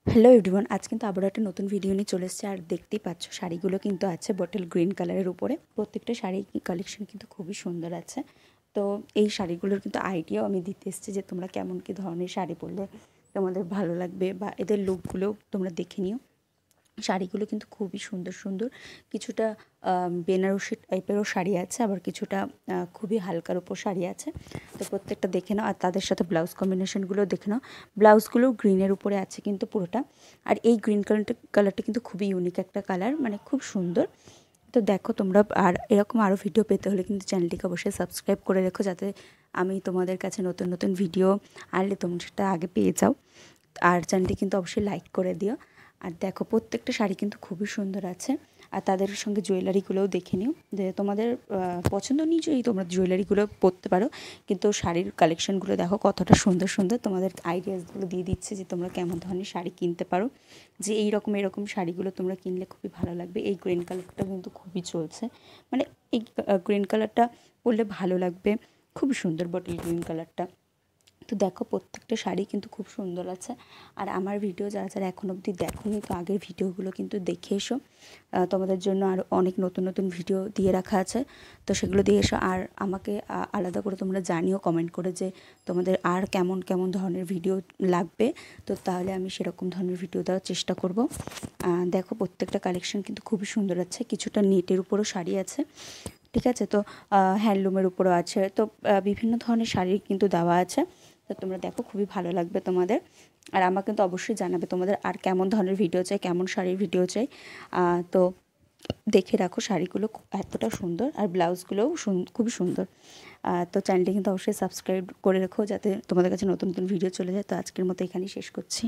Hello everyone, আজ কিন্তু আবার একটা নতুন ভিডিও নিয়ে চলে এসেছে। আর দেখতেই পাচ্ছ শাড়িগুলো কিন্তু আছে বটল গ্রিন কালারের উপরে। প্রত্যেকটা শাড়ি কালেকশন কিন্তু খুবই সুন্দর আছে। তো এই শাড়িগুলোর কিন্তু আইডিয়াও আমি দিতে এসেছি যে তোমরা কেমন কী ধরনের শাড়ি পরলে তোমাদের ভালো লাগবে, বা এদের লুকগুলোও তোমরা দেখে নিও। শাড়িগুলো কিন্তু খুবই সুন্দর সুন্দর, কিছুটা বেনারসি টাইপেরও শাড়ি আছে, আবার কিছুটা খুবই হালকার ওপর শাড়ি আছে। তো প্রত্যেকটা দেখে নাও, আর তাদের সাথে ব্লাউজ কম্বিনেশনগুলোও দেখে নাও। ব্লাউজগুলো গ্রিনের উপরে আছে কিন্তু পুরোটা। আর এই গ্রিন কালারটা কিন্তু খুবই ইউনিক একটা কালার, মানে খুব সুন্দর। তো দেখো তোমরা, আর এরকম আরও ভিডিও পেতে হলে কিন্তু চ্যানেলটিকে অবশ্যই সাবস্ক্রাইব করে রেখো, যাতে আমি তোমাদের কাছে নতুন নতুন ভিডিও আনলে তোমরা সেটা আগে পেয়ে যাও। আর চ্যানেলটি কিন্তু অবশ্যই লাইক করে দিও। আর দেখো প্রত্যেকটা শাড়ি কিন্তু খুবই সুন্দর আছে। আর তাদের সঙ্গে জুয়েলারিগুলোও দেখে নিও, যে তোমাদের পছন্দ অনুযায়ী তোমরা জুয়েলারিগুলো পরতে পারো। কিন্তু শাড়ির কালেকশনগুলো দেখো কতটা সুন্দর সুন্দর, তোমাদের আইডিয়াসগুলো দিয়ে দিচ্ছে যে তোমরা কেমন ধরনের শাড়ি কিনতে পারো, যে এরকম শাড়িগুলো তোমরা কিনলে খুবই ভালো লাগবে। এই গ্রিন কালারটা কিন্তু খুবই চলছে, মানে এই গ্রিন কালারটা পরলে ভালো লাগবে, খুবই সুন্দর বটল গ্রিন কালারটা। তো দেখো প্রত্যেকটা শাড়ি কিন্তু খুব সুন্দর আছে। আর আমার ভিডিও যারা যারা এখন অবধি দেখোনি, তো আগের ভিডিওগুলো কিন্তু দেখে এসো। তোমাদের জন্য আরও অনেক নতুন নতুন ভিডিও দিয়ে রাখা আছে, তো সেগুলো দিয়ে এসো। আর আমাকে আলাদা করে তোমরা জানিও কমেন্ট করে যে তোমাদের আর কেমন কেমন ধরনের ভিডিও লাগবে, তো তাহলে আমি সেরকম ধরনের ভিডিও দেওয়ার চেষ্টা করব। দেখো প্রত্যেকটা কালেকশন কিন্তু খুবই সুন্দর আছে, কিছুটা নেটের উপরও শাড়ি আছে, ঠিক আছে। তো হ্যান্ডলুমের উপরও আছে, তো বিভিন্ন ধরনের শাড়ি কিন্তু দেওয়া আছে। তো তোমরা দেখো খুবই ভালো লাগবে তোমাদের। আর আমাকে কিন্তু অবশ্যই জানাবে তোমাদের আর কেমন ধরনের ভিডিও চাই, কেমন শাড়ির ভিডিও চাই। তো দেখে রাখো শাড়িগুলো এতটা সুন্দর, আর ব্লাউজগুলোও খুবই সুন্দর। তো চ্যানেলটি কিন্তু অবশ্যই সাবস্ক্রাইব করে রেখো, যাতে তোমাদের কাছে নতুন নতুন ভিডিও চলে যায়। তো আজকের মতো এখানেই শেষ করছি।